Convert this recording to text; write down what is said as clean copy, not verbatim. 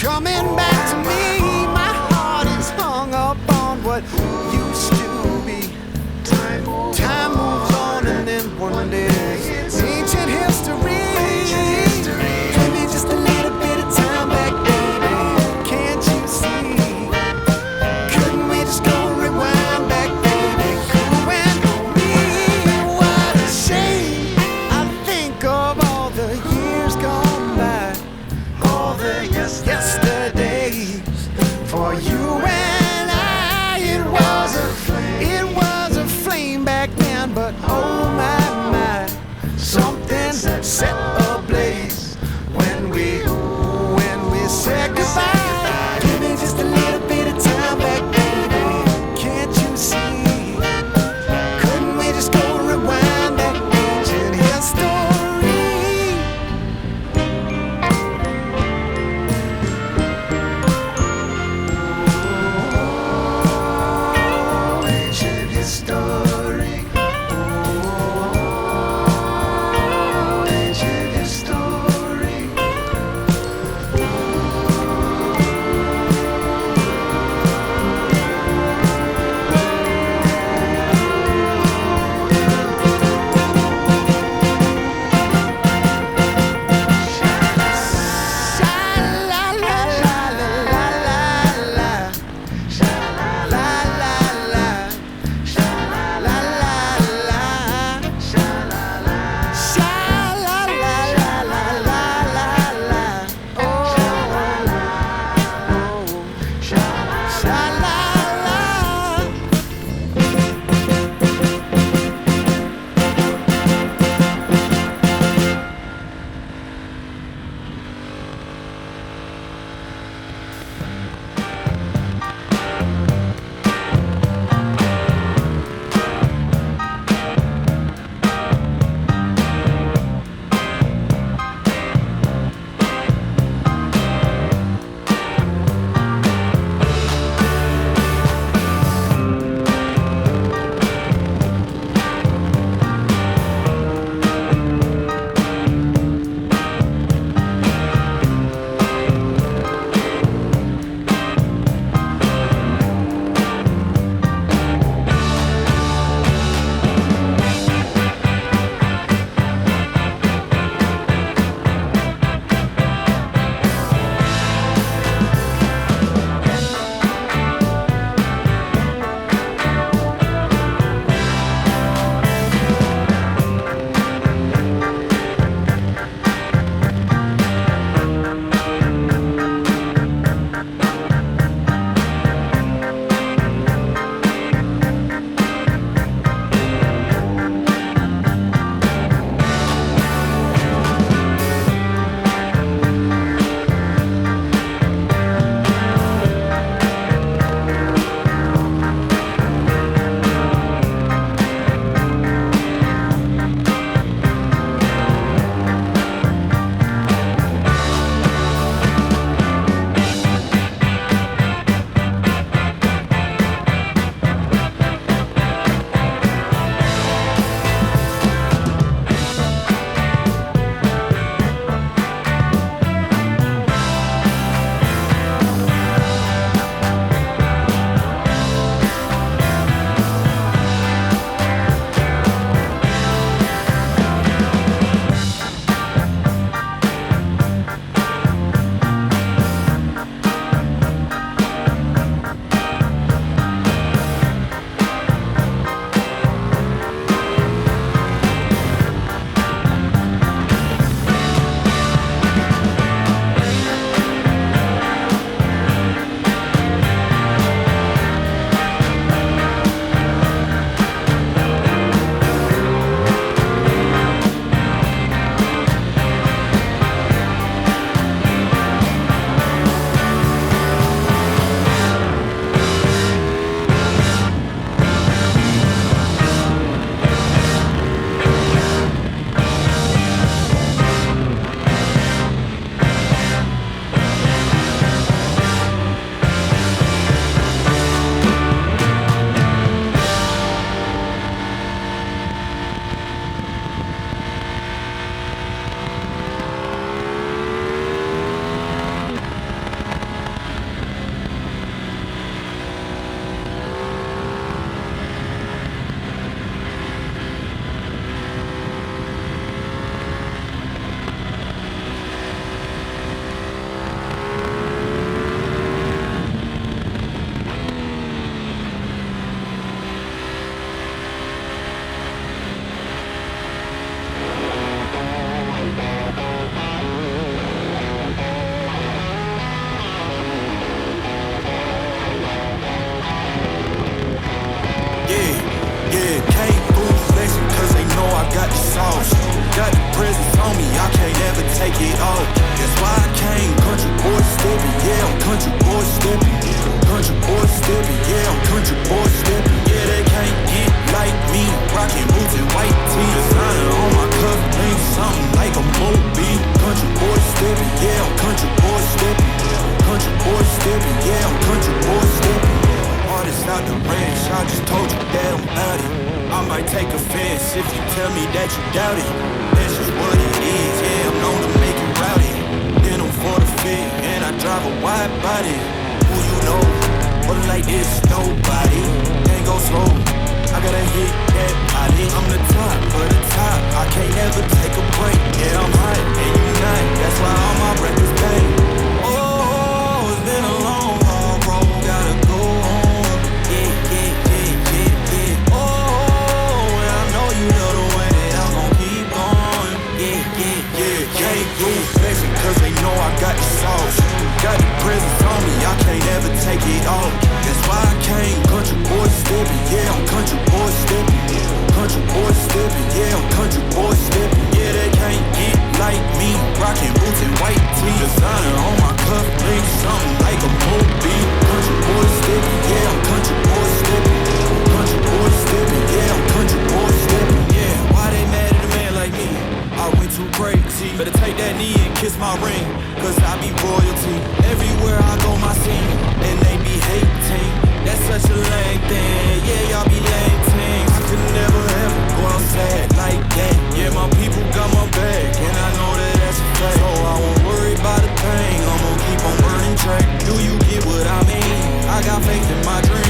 coming back to me. My heart is hung up on what used to be. Time moves on, and then one day it's ancient history. Give me just a little bit of time back, baby. Can't you see? Couldn't we just go rewind back, baby? You and me. What a shame. I think of all the years gone by, all the yesterday. country boy stepping. Country boy stepping, yeah, I'm country boy stepping. Yeah, they can't get like me. Rockin' boots and white tee. Designer on my cuff, ain't something like a Moby. Country boy stepping, yeah, I'm country boy stepping. Country boy stepping, yeah, I'm country boy stepping. Artist out the ranch, I just told you that I'm about it. I might take offense if you tell me that you doubt it. That's just what it is, yeah, I'm known to make it rowdy. Then I'm for the fit, and I drive a wide body. Who you know? But like this, nobody. Can't go slow, I gotta hit that body. I'm the top of the top, I can't ever take a break. Yeah, I'm hot, and you not, that's why all my records bang. Oh, it's been a long, hard road, gotta go home. Yeah, yeah, yeah, yeah, yeah. Oh, and I know you love the way that I'm gon' keep going. Yeah, yeah, yeah, can't lose flexing, cause they know I got the sauce. Got the presence on me, I can't ever take it off. That's why I came, country boy stepping. Yeah, I'm country boy stepping. Country boy stepping, yeah, I'm country boy stepping. Yeah, they can't get like me. Rockin' boots and white tee. Designer on my cuff, ain't something like a Moby. Country boy stepping, yeah, I'm country boy stepping. Country boy stepping, yeah, I'm country boy stepping. Yeah, why they mad at a man like me? I went too crazy. Better take that knee and kiss my ring, cause I be royalty. Everywhere I go, my scene, and they be hating. That's such a lame thing. Yeah, y'all be lame things. I could never ever go outside like that. Yeah, my people got my back, and I know that that's a fact. So I won't worry about a thing. I'ma keep on burning track. Do you get what I mean? I got faith in my dream.